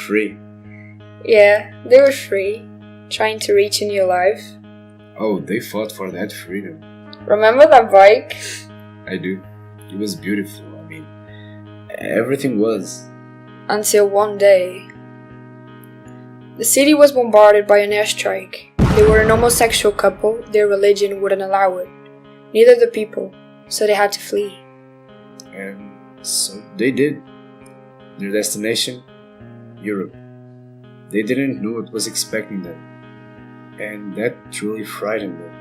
free. Yeah, they were free, trying to reach a new life. Oh, they fought for that freedom. Remember that bike? I do. It was beautiful. Everything was. Until one day. The city was bombarded by an airstrike. They were an homosexual couple, their religion wouldn't allow it. Neither the people, so they had to flee. And so they did. Their destination? Europe. They didn't know what was expecting them. And that truly frightened them.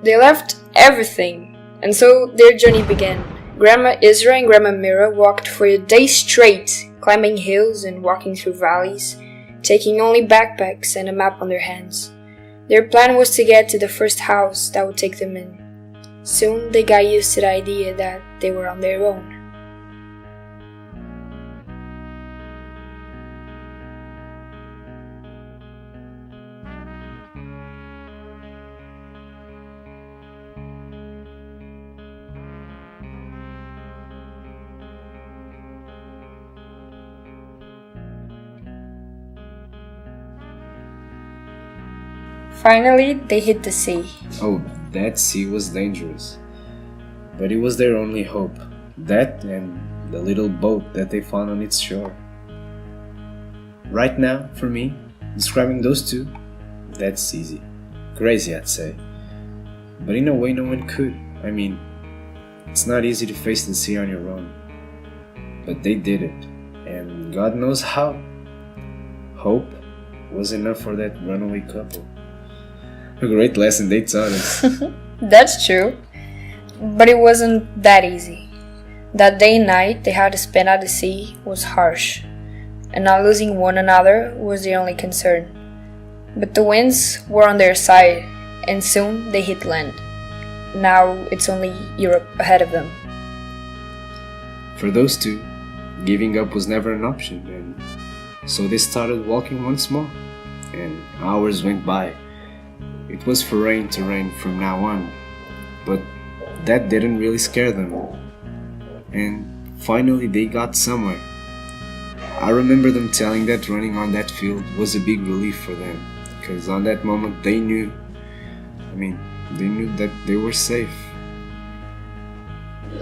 They left everything, and so their journey began. Grandma Isra and Grandma Mira walked for a day straight, climbing hills and walking through valleys, taking only backpacks and a map on their hands. Their plan was to get to the first house that would take them in. Soon they got used to the idea that they were on their own. Finally, they hit the sea. Oh, that sea was dangerous. But it was their only hope. That and the little boat that they found on its shore. Right now, for me, describing those two, that's easy. Crazy, I'd say. But in a way no one could. It's not easy to face the sea on your own. But they did it. And God knows how. Hope was enough for that runaway couple. A great lesson they taught us. That's true. But it wasn't that easy. That day and night they had to spend at the sea was harsh, and not losing one another was the only concern. But the winds were on their side, and soon they hit land. Now it's only Europe ahead of them. For those two, giving up was never an option, and so they started walking once more, and hours went by. It was for rain to rain from now on, but that didn't really scare them. And finally they got somewhere. I remember them telling that running on that field was a big relief for them, because on that moment they knew that they were safe.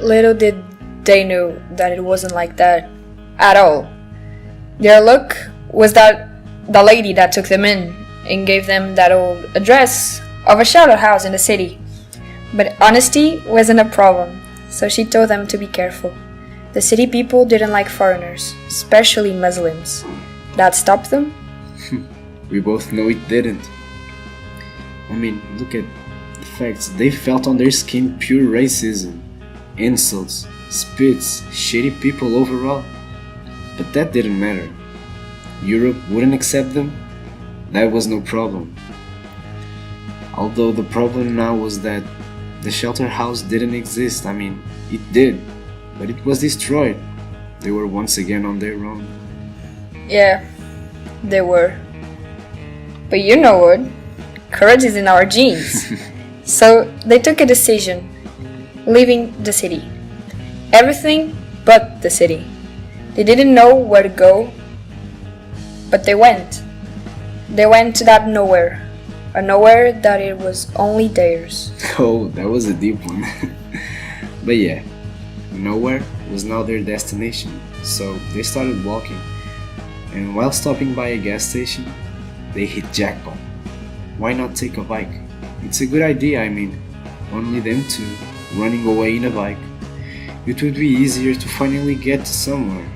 Little did they know that it wasn't like that at all. Their luck was that the lady that took them in and gave them that old address of a shelter house in the city. But honesty wasn't a problem, so she told them to be careful. The city people didn't like foreigners, especially Muslims. That stopped them? We both know it didn't. Look at the facts. They felt on their skin pure racism, insults, spits, shitty people overall. But that didn't matter. Europe wouldn't accept them. That was no problem. Although the problem now was that the shelter house didn't exist. It did, but it was destroyed. They were once again on their own. Yeah, they were. But you know what? Courage is in our genes. So they took a decision, leaving the city. Everything but the city. They didn't know where to go, but they went. They went to that nowhere, a nowhere that it was only theirs. Oh, that was a deep one. But yeah, nowhere was now their destination, so they started walking. And while stopping by a gas station, they hit jackpot. Why not take a bike? It's a good idea, only them two, running away in a bike. It would be easier to finally get to somewhere.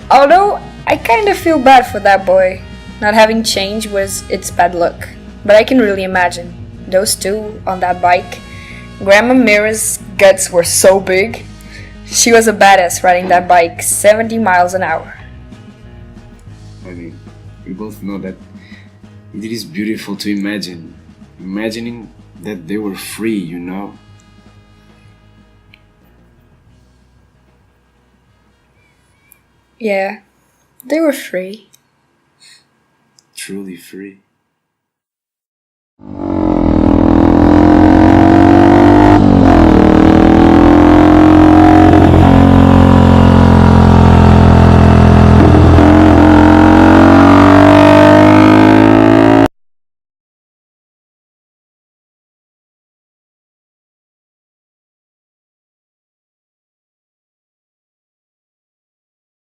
Although, I kind of feel bad for that boy. Not having change was its bad luck. But I can really imagine. Those two on that bike. Grandma Mira's guts were so big. She was a badass riding that bike 70 miles an hour. We both know that it is beautiful to imagine. Imagining that they were free, Yeah, they were free. Truly free.